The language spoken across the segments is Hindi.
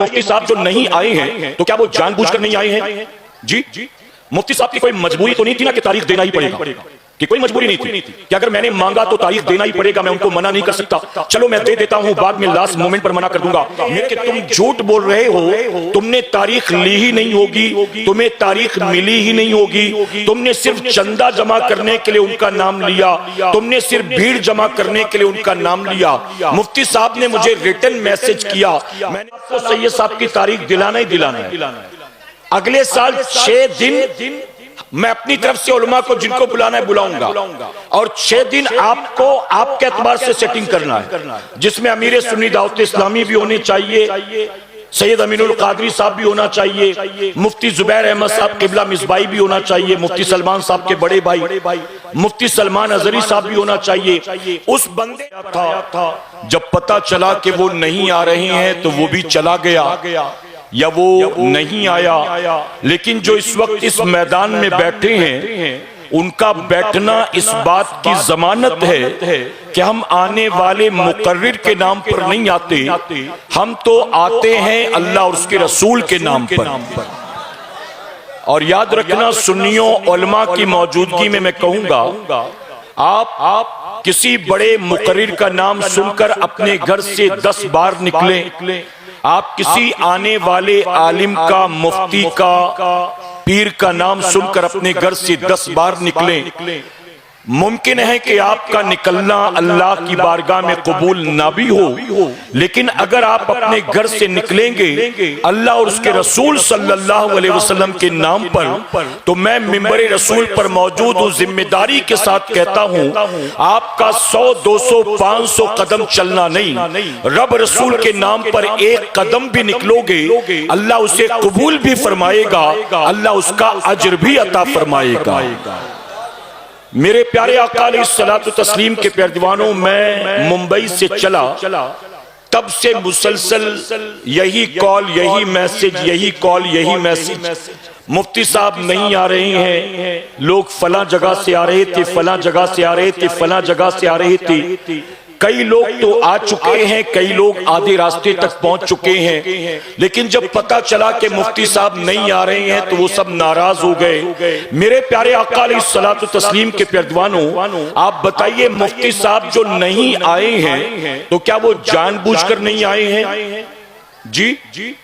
मुफ्ती साहब जो नहीं आए हैं तो क्या वो जानबूझकर नहीं आए हैं? जी, मुफ्ती साहब की कोई मजबूरी तो नहीं थी ना कि तारीख देना ही पड़ेगा, कि कोई मजबूरी नहीं थी कि अगर मैंने मांगा तो तारीख देना ही पड़ेगा, मैं उनको मना नहीं कर सकता। चलो मैं दे देता हूं, बाद में लास्ट मोमेंट पर मना कर दूंगा। कि तुम झूठ बोल रहे हो, तुमने तारीख ली ही नहीं होगी, तुम्हें तारीख मिली ही नहीं होगी, तुमने सिर्फ चंदा जमा करने के लिए उनका नाम लिया, तुमने सिर्फ भीड़ जमा करने के लिए उनका नाम लिया। मुफ्ती साहब ने मुझे रिटर्न मैसेज किया, मैंने आपको सैयद साहब की तारीख दिलाना ही दिलाना है। अगले साल 6 दिन मैं अपनी तरफ से उलमा को जिनको बुलाना है बुलाऊंगा, और 6 दिन आपको आपके एतबार से सेटिंग करना है, जिसमें अमीर सुन्नी दावत इस्लामी भी होने चाहिए, सैयद अमीनुल कादरी साहब भी होना चाहिए, मुफ्ती जुबैर अहमद साहब किबला मिसबाई भी होना चाहिए, मुफ्ती सलमान साहब के बड़े भाई मुफ्ती सलमान अजहरी साहब भी होना चाहिए। उस बंदे था जब पता चला कि वो नहीं आ रहे हैं तो वो भी चला गया या वो नहीं आया, लेकिन जो इस वक्त इस मैदान में बैठे हैं उनका बैठना इस बात की जमानत है कि हम आने वाले मुकर्रिर के नाम पर नहीं आते, हम तो आते हैं अल्लाह और उसके रसूल के नाम पर। और याद रखना, सुन्नियों उलमा की मौजूदगी में मैं कहूंगा, आप किसी बड़े मुकर्रिर का नाम सुनकर अपने घर से 10 बार निकले, आप किसी आने वाले आलिम का, मुफ्ती का, पीर का नाम सुनकर अपने घर से 10 बार निकले, मुमकिन है कि आपका निकलना अल्लाह की बारगाह में कबूल ना भी हो, लेकिन अगर आप अपने घर से निकलेंगे अल्लाह और उसके रसूल सल्लल्लाहु अलैहि वसल्लम के नाम पर, तो मैं मिंबर रसूल पर मौजूद हूँ, जिम्मेदारी के साथ कहता हूँ, आपका 100, 200, 500 कदम चलना नहीं, रब रसूल के नाम पर 1 कदम भी निकलोगे अल्लाह उसे कबूल भी फरमाएगा, अल्लाह उसका अजर भी अता फरमाएगा। मेरे प्यारे आका अलैहिस्सलातु तस्लीम के प्यारे दीवानों, मैं मुंबई से चला, तब से मुसलसल यही कॉल, यही मैसेज, यही कॉल, यही मैसेज, मुफ्ती साहब नहीं आ रहे हैं, लोग फला जगह से आ रहे थे, फला जगह से आ रहे थे, फला जगह से आ रहे थे। कई लोग तो आ चुके हैं, कई लोग आधे रास्ते तक पहुंच चुके हैं, लेकिन जब पता चला कि मुफ्ती साहब नहीं आ रहे हैं तो वो सब नाराज हो गए। मेरे प्यारे आका अलैहिस्सलातु तस्लीम के प्यारे दीवानों, आप बताइए, मुफ्ती साहब जो नहीं आए हैं तो क्या वो जानबूझकर नहीं आए हैं? जी,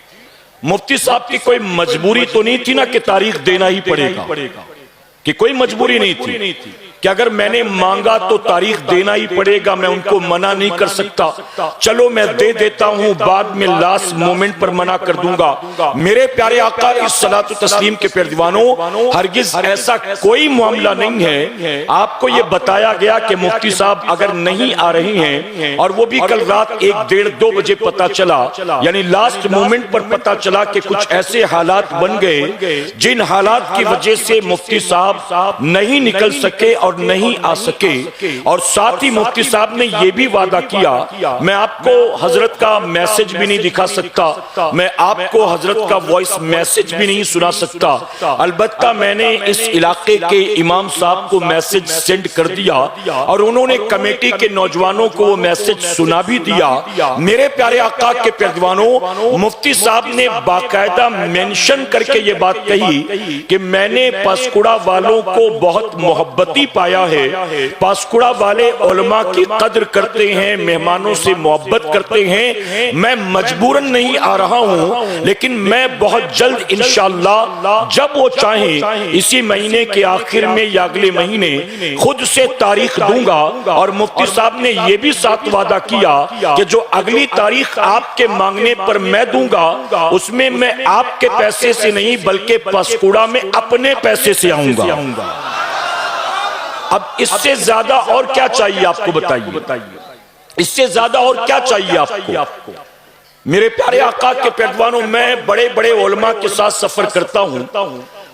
मुफ्ती साहब की कोई मजबूरी तो नहीं थी ना कि तारीख देना ही पड़ेगा, कि कोई मजबूरी नहीं थी कि अगर मैंने मांगा तो तारीख देना ही पड़ेगा, मैं उनको मना नहीं कर सकता। चलो मैं दे देता हूं, बाद में लास्ट मोमेंट पर मना कर दूंगा। मेरे प्यारे आका इस्सलातु तस्लीम के प्यारे दीवानों, हरगिज ऐसा कोई मामला नहीं है। आपको ये बताया गया कि मुफ्ती साहब अगर नहीं आ रहे हैं, और वो भी कल रात 1, 1:30, 2 बजे पता चला, यानी लास्ट मोमेंट पर पता चला कि कुछ ऐसे हालात बन गए जिन हालात की वजह से मुफ्ती साहब नहीं निकल सके और नहीं आ सके। और साथ ही मुफ्ती साहब ने यह भी वादा किया, मैं आपको हजरत का मैसेज भी नहीं दिखा सकता, मैं आपको हजरत का वॉइस मैसेज भी नहीं सुना सकता, अलबत्ता मैंने इस इलाके के इमाम साहब को मैसेज सेंड कर दिया और उन्होंने कमेटी के नौजवानों को वो मैसेज सुना भी दिया। मेरे प्यारे आका के प्यारे दीवानों, मुफ्ती साहब ने बाकायदा मेंशन करके ये बात कही कि मैंने पासकुड़ा वालों को बहुत मोहब्बती पाया है, पासकुड़ा वाले उलमा की कद्र करते हैं, मेहमानों से मोहब्बत करते हैं। मैं मजबूरन नहीं आ रहा हूं, लेकिन मैं बहुत जल्द इंशाअल्लाह जब वो चाहें इसी महीने के आखिर में या अगले महीने खुद से तारीख दूंगा। और मुफ्ती साहब ने यह भी साथ वादा किया कि जो अगली तारीख आपके मांगने पर मैं दूंगा, उसमें मैं आपके पैसे से नहीं बल्कि पासकुड़ा में अपने पैसे से आऊंगा। अब इससे ज्यादा और क्या चाहिए आपको, बताइए, इससे ज्यादा और क्या चाहिए आपको? मेरे प्यारे आका के पैदवानों, मैं बड़े बड़े उलमा के साथ सफर करता हूं,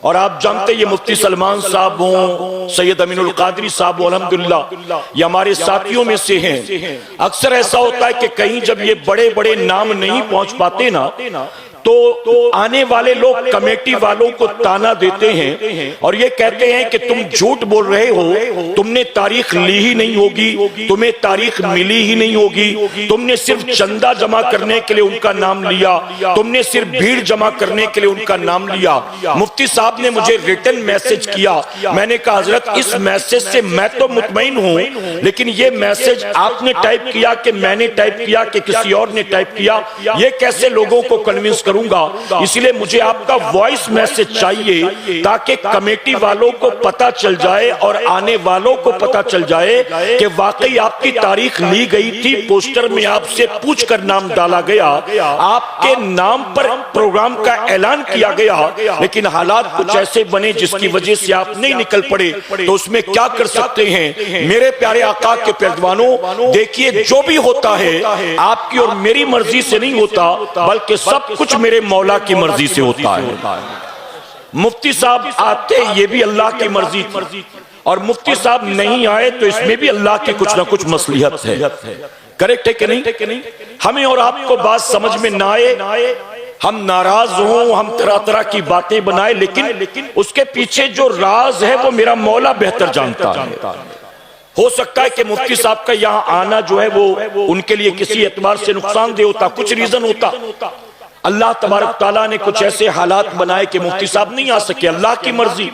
और आप जानते ये मुफ्ती सलमान साहब हों, सैयद अमीनुल कादरी साहब हो, अल्हम्दुलिल्लाह ये हमारे साथियों में से हैं। अक्सर ऐसा होता है कि कहीं जब ये बड़े बड़े नाम नहीं पहुंच पाते ना, तो आने वाले लोग कमेटी वालों को ताना देते हैं और ये कहते हैं कि तुम झूठ बोल रहे हो, तुमने तारीख ली ही नहीं होगी, तुम्हें तारीख मिली ही नहीं होगी, तुमने सिर्फ चंदा जमा करने के लिए उनका नाम लिया, तुमने सिर्फ भीड़ जमा करने के लिए उनका नाम लिया। मुफ्ती साहब ने मुझे रिटन मैसेज किया, मैंने कहा हजरत इस मैसेज से मैं तो मुतमईन हूं, लेकिन ये मैसेज आपने टाइप किया कि मैंने टाइप किया कि किसी और ने टाइप किया, ये कैसे लोगों को कन्विंस करूंगा, इसलिए मुझे आपका वॉइस मैसेज चाहिए ताकि कमेटी वालों को पता चल जाए और आने वालों को पता चल जाए कि वाकई आपकी तारीख ली गई थी, पोस्टर में आपसे पूछकर नाम डाला गया, आपके नाम पर प्रोग्राम का ऐलान किया गया, लेकिन हालात कुछ ऐसे बने जिसकी वजह से आप नहीं निकल पड़े, तो उसमें क्या कर सकते हैं। मेरे प्यारे आका के पैरवानों, देखिए जो भी होता है आपकी और मेरी मर्जी से नहीं होता, बल्कि सब कुछ मेरे मौला की मर्जी से होता है। मुफ्ती साहब आते ये भी अल्लाह की मर्जी थी, और मुफ्ती साहब नहीं आए तो इसमें भी अल्लाह की कुछ ना कुछ मसलिहत है। करेक्ट है कि नहीं? हमें और आपको बात समझ में ना आए, हम नाराज हों, हम तरह तरह की बातें बनाए, लेकिन उसके पीछे जो राज है वो मेरा मौला बेहतर जानता है। हो सकता है कि मुफ्ती साहब का यहाँ आना जो है वो उनके लिए किसी एतबार से नुकसानदेह होता, कुछ रीजन होता। अल्लाह तबारक ताला ने कुछ ऐसे हालात बनाए कि मुफ्ती साहब नहीं आ सके, अल्लाह की मर्जी।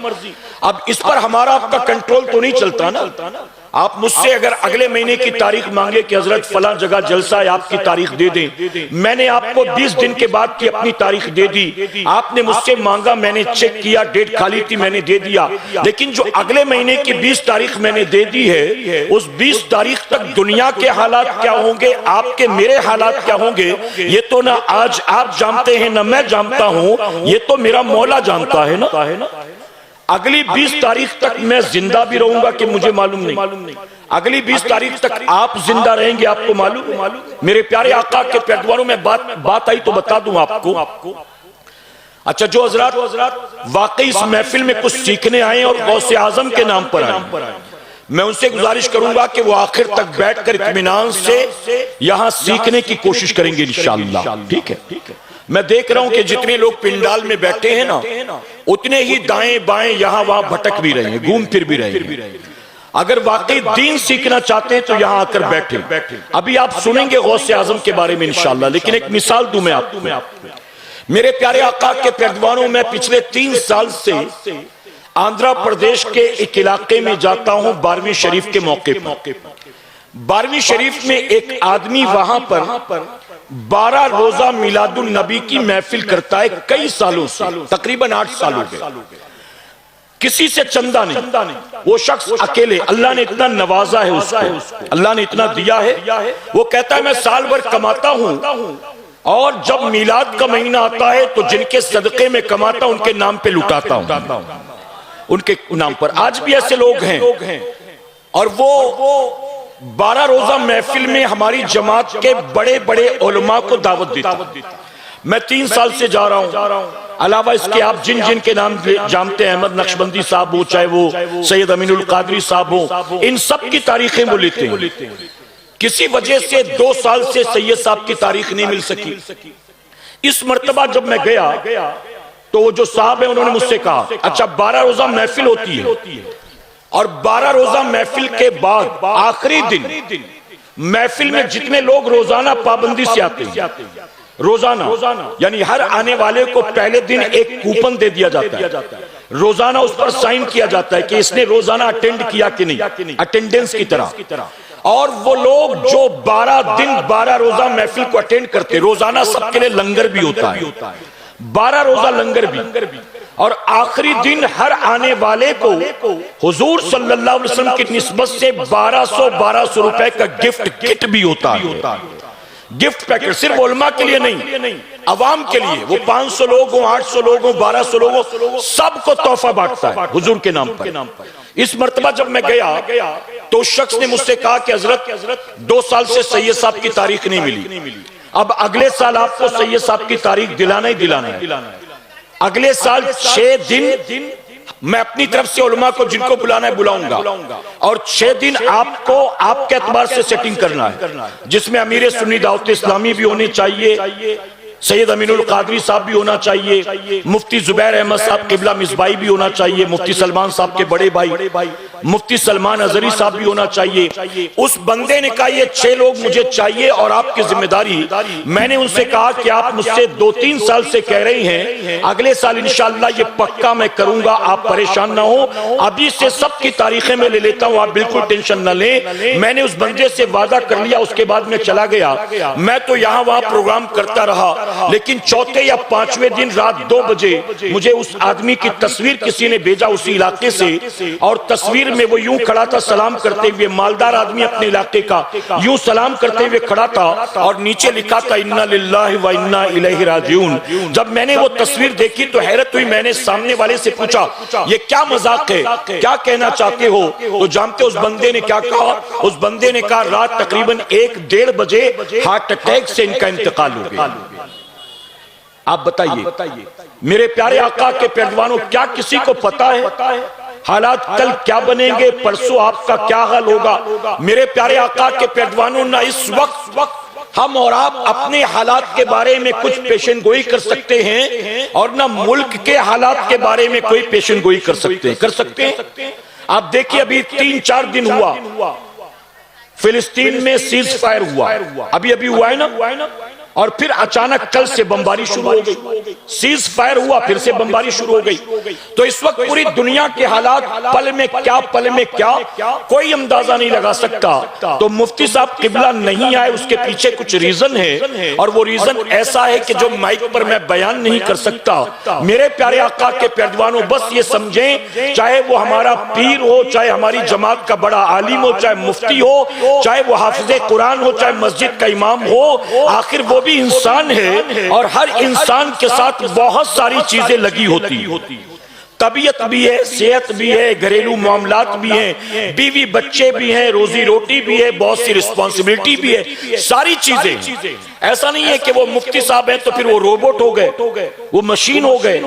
अब इस पर हमारा आपका कंट्रोल तो नहीं चलता ना। आप मुझसे अगर अगले महीने की तारीख मांगे कि हजरत फला जगह जलसा है, आपकी तारीख दे दें, मैंने आपको 20 दिन के बाद की अपनी तारीख दे दी, आपने मुझसे मांगा, मैंने चेक किया, डेट खाली थी, मैंने दे दिया, लेकिन जो अगले महीने की 20 तारीख मैंने दे दी है, उस 20 तारीख तक दुनिया के हालात क्या होंगे, आपके मेरे हालात क्या होंगे, ये तो ना आज आप जानते हैं ना मैं जानता हूं, ये तो मेरा मौला जानता है ना। अगली 20 तारीख तक मैं जिंदा भी रहूंगा कि मुझे मालूम नहीं, अगली 20 तारीख तक आप जिंदा रहेंगे, आपको मालूम। मेरे प्यारे आका के पैरवानों में बात आई तो बता दूं आपको। अच्छा, जो हजरात वाकई इस महफिल में कुछ सीखने आए और गौसे आजम के नाम पर आए, मैं उनसे गुजारिश करूंगा कि वो आखिर तक बैठकर इत्मीनान से यहां सीखने की कोशिश करेंगे इंशाअल्लाह। ठीक है? मैं देख रहा हूं कि जितने लोग पिंडाल में बैठे हैं ना, उतने ही दाएं बाएं यहां वहां भटक भी रहे हैं, घूम फिर भी रहे हैं। अगर वाकई दीन सीखना चाहते हैं तो यहां आकर बैठे। अभी आप सुनेंगे गौसे आजम के बारे में इंशाअल्लाह, लेकिन एक मिसाल दूं मैं आपको। मेरे प्यारे आका के पैरवानों में पिछले 3 साल से आंध्र प्रदेश के एक इलाके में जाता हूं 12वीं शरीफ के मौके पर। 12वीं शरीफ में एक आदमी वहां पर 12 रोजा मिलादुन नबी की महफिल करता है कई सालों से, तकरीबन 8 साल हो गए। किसी से चंदा नहीं, वो शख्स अकेले, अल्लाह ने इतना नवाजा है उसको, अल्लाह ने इतना दिया है। वो कहता है मैं साल भर कमाता हूं और जब मिलाद का महीना आता है तो जिनके सदके में कमाता हूं उनके नाम पे लुटाता हूं, उनके नाम पर। आज भी ऐसे लोग हैं और वो 12 रोजा महफिल में हमारी जमात के बड़े बड़े उलमा को दावत देता। मैं 3 साल से जा रहा हूं। अलावा इसके आप जिन के नाम जानते हैं, अहमद नक्शबंदी साहब हो, चाहे वो सैयद अमीनुल कादरी साहब हो, इन सब की तारीखें वो लेते हैं। किसी वजह से 2 साल से सैयद साहब की तारीख नहीं मिल सकी। इस मर्तबा जब मैं गया तो वो जो साहब है उन्होंने मुझसे कहा, अच्छा 12 रोजा महफिल होती है और 12 रोजा महफिल के बाद आखिरी दिन महफिल में जितने लोग रोजाना पाबंदी से आते हैं, रोजाना यानी हर आने वाले को पहले दिन एक कूपन दे दिया जाता है, रोजाना उस पर साइन किया जाता है कि इसने रोजाना अटेंड किया कि नहीं, अटेंडेंस की तरह। और वो लोग जो 12 दिन 12 रोजा महफिल को अटेंड करते, रोजाना सबके लिए लंगर भी होता है, 12 रोजा लंगर भी, और आखिरी दिन हर आने वाले को हुजूर सल्लल्लाहु अलैहि वसल्लम की निस्बत से 1200 रुपए का गिफ्ट किट भी होता है। गिफ्ट पैकेट सिर्फ उलमा के लिए नहीं, अवाम के लिए। वो 500 लोग हो, 800 लोग हो, 1200 लोग हो, सबको तोहफा बांटता है हुजूर के नाम पर। इस मर्तबा जब मैं गया तो उस शख्स ने मुझसे कहा कि हजरत 2 साल से सैयद साहब की तारीख नहीं मिली, अब अगले साल आपको सैयद साहब की तारीख दिलाना ही दिलाना है। अगले साल 6 दिन मैं अपनी तरफ से उलमा को जिनको बुलाना है बुलाऊंगा, और 6 दिन आपको आपके एतबार से सेटिंग करना है, जिसमें अमीर सुन्नी दावत इस्लामी भी होने चाहिए, सैयद अमीनुल कादरी साहब भी होना चाहिए, मुफ्ती जुबैर अहमद साहब किबला मिसबाई भी होना चाहिए, मुफ्ती सलमान साहब के बड़े भाई मुफ्ती सलमान अजहरी साहब भी होना चाहिए। उस बंदे ने कहा ये 6 लोग मुझे चाहिए और आपकी जिम्मेदारी। मैंने उनसे कहा कि आप मुझसे 2-3 साल से कह रही हैं, अगले साल इंशाअल्लाह ये पक्का मैं करूंगा, आप परेशान ना हो, अभी से सबकी तारीखें मैं ले लेता हूं, आप बिल्कुल टेंशन ना लें। मैंने उस बंदे से वादा कर लिया, उसके बाद मैं चला गया। मैं तो यहां वहां प्रोग्राम करता रहा, लेकिन चौथे या 5वें दिन रात 2 बजे मुझे उस आदमी की तस्वीर किसी ने भेजा उसी इलाके से, और तस्वीर में वो यूं खड़ा था सलाम करते हुए, मालदार आदमी अपने इलाके का, यूं सलाम करते हुए खड़ा था और नीचे लिखा था इन्ना लिल्लाहि व इन्ना इलैहि राजिऊन। जब मैंने वो तस्वीर देखी तो हैरत हुई। मैंने सामने वाले से पूछा ये क्या मजाक है, क्या कहना चाहते हो? तो जानते उस बंदे ने क्या कहा? उस बंदे ने कहा रात तकरीबन 1-1:30 बजे हार्ट अटैक से इनका इंतकाल हो गया। आप बताइए मेरे प्यारे आका के पैरवानों, क्या किसी को पता है हालात कल क्या बनेंगे, परसों आपका क्या हाल होगा? मेरे प्यारे आका के पैरवानों, ना इस वक्त हम और आप अपने हालात के बारे में कुछ पेशन गोई कर सकते हैं और ना मुल्क के हालात के बारे में कोई पेशन गोई कर सकते हैं। आप देखिए अभी 3-4 दिन हुआ फिलिस्तीन में सीज फायर हुआ, अभी हुआ है ना, और फिर अचानक कल से बमबारी शुरू हो गई। सीज फायर हुआ, फिर से बमबारी शुरू हो गई। तो इस वक्त पूरी दुनिया के हालात पल में क्या कोई अंदाजा नहीं लगा सकता। तो मुफ्ती साहब किबला नहीं आए, उसके पीछे कुछ रीजन है, और वो रीजन ऐसा है कि जो माइक पर मैं बयान नहीं कर सकता। मेरे प्यारे आका के पैरवानों, बस ये समझें, चाहे वो हमारा पीर हो, चाहे हमारी जमात का बड़ा आलिम हो, चाहे मुफ्ती हो, चाहे वो हाफिज़े कुरान हो, चाहे मस्जिद का इमाम हो, आखिर वो भी इंसान है और हर इंसान के साथ बहुत सारी चीजें लगी होती। तबीयत भी है, सेहत भी है, घरेलू मामलात भी हैं, बीवी बच्चे भी हैं, रोजी रोटी भी है, बहुत सी रिस्पॉन्सिबिलिटी भी है, सारी चीजें। ऐसा नहीं है कि वो मुफ्ती साहब हैं तो फिर वो रोबोट हो गए, वो मशीन हो गए,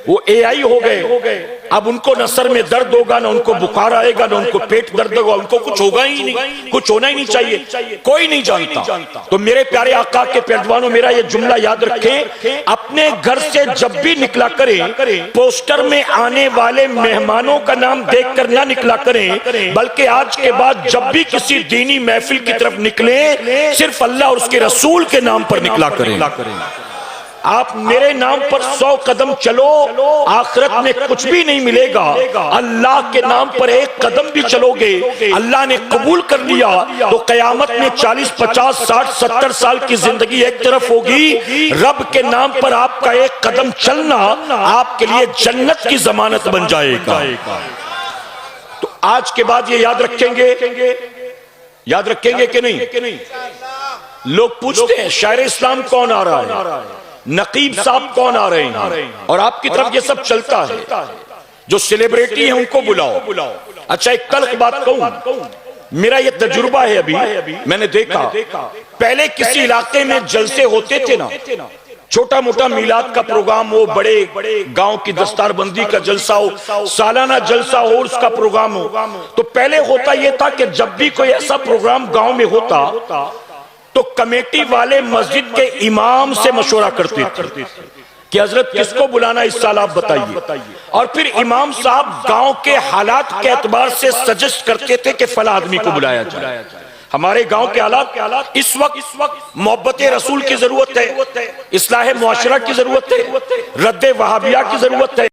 वो AI हो गए। अब उनको न सर में दर्द होगा, न उनको बुखार आएगा, न उनको पेट दर्द होगा, उनको कुछ होगा ही नहीं, कुछ होना ही नहीं चाहिए, कोई नहीं जानता। तो मेरे प्यारे आका के पैरवानों, मेरा ये जुमला याद रखें, अपने घर से जब भी निकला करें, पोस्टर में आने वाले मेहमानों का नाम देखकर ना निकला करें, बल्कि आज के बाद जब भी किसी दीनी महफिल की तरफ निकले, सिर्फ अल्लाह और उसके रसूल के नाम पर निकला करें। आप मेरे नाम पर 100 कदम चलो, आखिरत में कुछ भी नहीं मिलेगा। अल्लाह के नाम पर 1 कदम भी चलोगे, अल्लाह ने कबूल कर लिया, तो कयामत में 40, 50, 60, 70 साल की जिंदगी एक तरफ होगी। रब के नाम पर आपका 1 कदम चलना आपके लिए जन्नत की जमानत बन जाएगा। तो आज के बाद ये याद रखेंगे कि नहीं? लोग पूछते हैं शायर इस्लाम कौन आ रहा है, नकीब साहब कौन आ रहे हैं, और आपकी तरफ ये सब चलता है। जो सेलिब्रिटी है उनको बुलाओ। अच्छा, एक तल्ख बात कहूं, मेरा ये तजुर्बा है, अभी मैंने देखा, पहले किसी इलाके में जलसे होते थे ना, छोटा मोटा मिलाद का प्रोग्राम हो, बड़े गांव की दस्तारबंदी का जलसा हो, सालाना जलसा हो, उसका प्रोग्राम हो, तो पहले होता यह था कि जब भी कोई ऐसा प्रोग्राम गांव में होता तो कमेटी वाले मस्जिद के इमाम से मशवरा करते थे कि हजरत किसको बुलाना इस साल आप बताइए, और फिर इमाम साहब गांव के हालात के एतबार से सजेस्ट करते थे कि फला आदमी को बुलाया जाए। हमारे गांव के हालात इस वक्त मोहब्बत रसूल की जरूरत है, इस्लाह मुआशरा की जरूरत है, रद्द वहाबिया की जरूरत है,